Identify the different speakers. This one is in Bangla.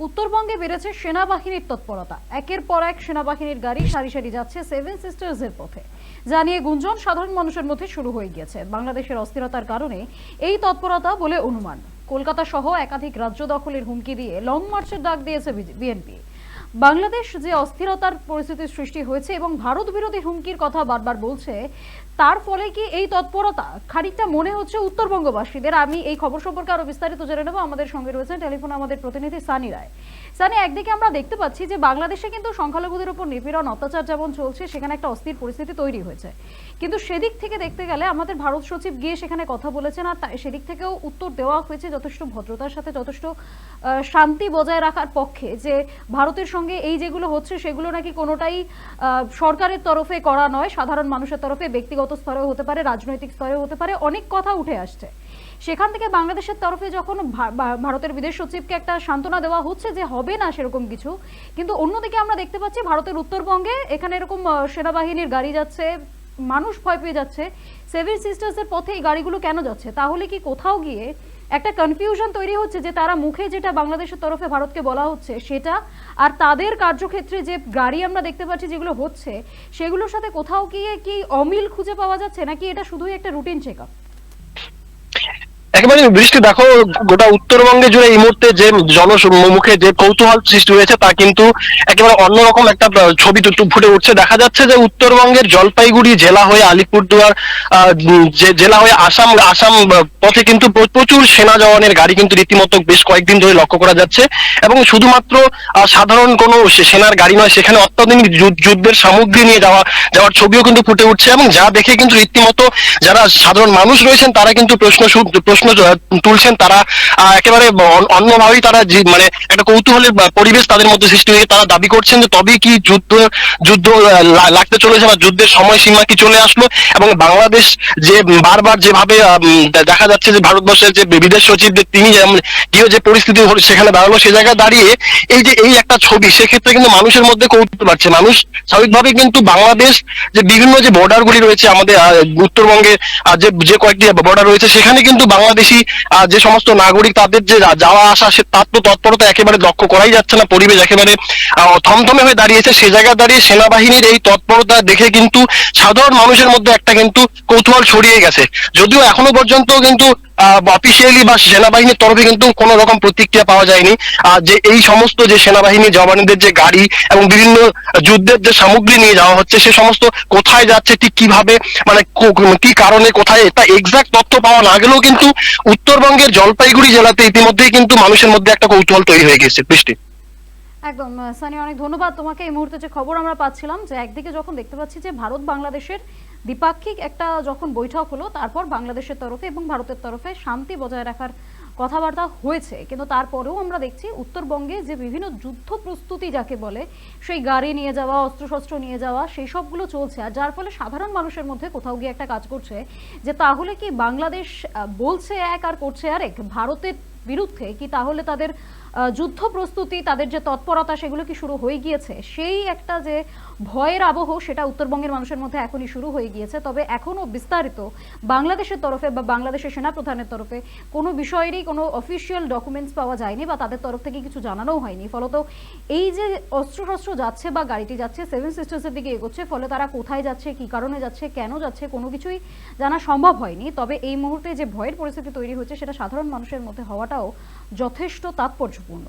Speaker 1: উত্তরবঙ্গে বেড়েছে সেনাবাহিনীর তৎপরতা। একের পর এক সেনাবাহিনীর গাড়ি সারি সারি যাচ্ছে সেভেন সিস্টার্সের পথে। জানিয়ে গুঞ্জন সাধারণ মানুষের মধ্যে শুরু হয়ে গিয়েছে। বাংলাদেশের অস্থিরতার কারণে এই তৎপরতা বলে অনুমান। কলকাতা সহ একাধিক রাজ্য দখলের হুমকি দিয়ে লং মার্চের ডাক দিয়েছে বিএনপি। বাংলাদেশ যে অস্থিরতার পরিস্থিতির সৃষ্টি হয়েছে এবং ভারত বিরোধী হুমকির কথা বারবার বলছে, তার ফলে কি এই তৎপরতা খানিকটা মনে হচ্ছে উত্তরবঙ্গবাসীদের? আমি এই খবর সম্পর্কে আরো বিস্তারিত জেনে নেব। আমাদের সঙ্গে রয়েছেন টেলিফোনে আমাদের প্রতিনিধি সানি রায়। সানি, একদিকে আমরা দেখতে পাচ্ছি যে বাংলাদেশে কিন্তু সংখ্যালঘুদের উপর নিপীড়ন অত্যাচার যেমন চলছে, সেখানে একটা অস্থির পরিস্থিতি তৈরি হয়েছে, কিন্তু সেদিক থেকে দেখতে গেলে আমাদের ভারত সচিব গিয়ে সেখানে কথা বলেছেন, আর সেদিক থেকেও উত্তর দেওয়া হয়েছে যথেষ্ট ভদ্রতার সাথে, যথেষ্ট শান্তি বজায় রাখার পক্ষে, যে ভারতের সঙ্গে এই যেগুলো হচ্ছে সেগুলো নাকি কোনোটাই সরকারের তরফে করা নয়, সাধারণ মানুষের তরফে, ব্যক্তিগত স্তরেও হতে পারে, রাজনৈতিক স্তরেও হতে পারে, অনেক কথা উঠে আসছে। সেখান থেকে বাংলাদেশের তরফে যখন ভারতের বিদেশ সচিবকে একটা সান্ত্বনা দেওয়া হচ্ছে যে হবে না সেরকম কিছু, কিন্তু অন্যদিকে আমরা দেখতে পাচ্ছি ভারতের উত্তরবঙ্গে এখানে এরকম সেনাবাহিনীর গাড়ি যাচ্ছে, মানুষ ভয় পেয়ে যাচ্ছে। সেভেন সিস্টার্সের পথে এই গাড়িগুলো কেন যাচ্ছে? তাহলে কি কোথাও গিয়ে একটা কনফিউশন তৈরি হচ্ছে যে তারা মুখে যেটা বাংলাদেশের তরফে ভারতকে বলা হচ্ছে সেটা, আর তাদের কার্যক্ষেত্রে যে গাড়ি আমরা দেখতে পাচ্ছি যেগুলো হচ্ছে সেগুলোর সাথে কোথাও গিয়ে কি অমিল খুঁজে পাওয়া যাচ্ছে, নাকি এটা শুধুই একটা রুটিন চেক আপ?
Speaker 2: একেবারে বৃষ্টি, দেখো গোটা উত্তরবঙ্গে জুড়ে এই মুহূর্তে যে জনমুখে যে কৌতূহল সৃষ্টি হয়েছে তা কিন্তু একেবারে অন্যরকম একটা ছবি ফুটে উঠছে। দেখা যাচ্ছে যে উত্তরবঙ্গের জলপাইগুড়ি জেলা হয়ে আলিপুরদুয়ার যে জেলা হয়ে আসাম আসাম পথে কিন্তু প্রচুর সেনা জওয়ানের গাড়ি কিন্তু রীতিমতো বেশ কয়েকদিন ধরে লক্ষ্য করা যাচ্ছে। এবং শুধুমাত্র সাধারণ কোনো সেনার গাড়ি নয়, সেখানে অত্যাধুনিক যুদ্ধের সামগ্রী নিয়ে যাওয়ার ছবিও কিন্তু ফুটে উঠছে। এবং যা দেখে কিন্তু রীতিমতো যারা সাধারণ মানুষ রয়েছেন তারা কিন্তু প্রশ্ন তুলছেন। তারা একেবারে অন্যভাবেই তারা মানে একটা কৌতূহলের পরিবেশ তাদের মধ্যে সৃষ্টি হয়ে তারা দাবি করছেন যে তবে কি যুদ্ধ যুদ্ধ লাগতে চলেছে বা যুদ্ধের সময়সীমা কি চলে আসলো। এবং বাংলাদেশ যে বারবার যেভাবে দেখা যাচ্ছে যে ভারতবর্ষের যে বিদেশ সচিবদের তিনি গিয়ে যে পরিস্থিতি সেখানে দাঁড়ালো, সে জায়গায় দাঁড়িয়ে এই একটা ছবি, সেক্ষেত্রে কিন্তু মানুষের মধ্যে কৌতূহল বাড়ছে। মানুষ স্বাভাবিকভাবে কিন্তু বাংলাদেশ যে বিভিন্ন যে বর্ডার গুলি রয়েছে আমাদের উত্তরবঙ্গে, যে কয়েকটি বর্ডার রয়েছে, সেখানে কিন্তু বাংলাদেশি যে সমস্ত নাগরিক তাদের যে যাওয়া আসা, সে তার তো তৎপরতা একেবারে লক্ষ্য করাই যাচ্ছে না। পরিবেশ একেবারে থমথমে হয়ে দাঁড়িয়েছে। সে জায়গায় দাঁড়িয়ে সেনাবাহিনীর এই তৎপরতা দেখে কিন্তু সাধারণ মানুষের মধ্যে একটা কিন্তু কৌতূহল ছড়িয়ে গেছে। যদিও এখনো পর্যন্ত কিন্তু অফিসিয়ালি বা সেনাবাহিনীর তরফে কিন্তু কোনো রকম প্রতিক্রিয়া পাওয়া যায়নি যে এই সমস্ত যে সেনাবাহিনী জওয়ানদের যে গাড়ি এবং বিভিন্ন যুদ্ধের যে সামগ্রী নিয়ে যাওয়া হচ্ছে সে সমস্ত কোথায় যাচ্ছে, ঠিক কিভাবে, মানে কি কারণে কোথায়, এটা এক্সাক্ট তথ্য পাওয়া না গেলেও কিন্তু উত্তরবঙ্গের জলপাইগুড়ি জেলাতে ইতিমধ্যেই কিন্তু মানুষের মধ্যে একটা কৌতূহল তৈরি হয়ে গেছে। বৃষ্টি,
Speaker 1: একদম সানি, অনেক ধন্যবাদ তোমাকে। এই মুহূর্তে যে খবর আমরা পাচ্ছিলাম যে একদিকে যখন দেখতে পাচ্ছি যে ভারত বাংলাদেশের দ্বিপাক্ষিক একটা যখন বৈঠক হলো, তারপর বাংলাদেশের তরফে এবং ভারতের তরফে শান্তি বজায় রাখার কথাবার্তা হয়েছে, কিন্তু তারপরেও আমরা দেখছি উত্তরবঙ্গে যে বিভিন্ন যুদ্ধ প্রস্তুতি যাকে বলে, সেই গাড়ি নিয়ে যাওয়া, অস্ত্রশস্ত্র নিয়ে যাওয়া, সেই সবগুলো চলছে। আর যার ফলে সাধারণ মানুষের মধ্যে কোথাও গিয়ে একটা কাজ করছে যে তাহলে কি বাংলাদেশ বলছে এক আর করছে আরেক, ভারতের বিরুদ্ধে কি তাহলে তাদের যুদ্ধ প্রস্তুতি, তাদের যে তৎপরতা সেগুলো কি শুরু হয়ে গিয়েছে? সেই একটা যে ভয়ের আবহ সেটা উত্তরবঙ্গের মানুষের মধ্যে এখনই শুরু হয়ে গিয়েছে। তবে এখনো বিস্তারিত বাংলাদেশের তরফে বা বাংলাদেশের সেনাপ্রধানের তরফে কোনো বিষয়েরই কোনো অফিসিয়াল ডকুমেন্টস পাওয়া যায়নি বা তাদের তরফ থেকে কিছু জানানোও হয়নি। ফলত এই যে অস্ত্রশস্ত্র যাচ্ছে বা গাড়িটি যাচ্ছে সেভেন সিস্টার্সের দিকে এগোচ্ছে, ফলে তারা কোথায় যাচ্ছে, কি কারণে যাচ্ছে, কেন যাচ্ছে, কোনো কিছুই জানা সম্ভব হয়নি। তবে এই মুহূর্তে যে ভয়ের পরিস্থিতি তৈরি হচ্ছে সেটা সাধারণ মানুষের মধ্যে হওয়াটাও যথেষ্ট তাৎপর্যপূর্ণ।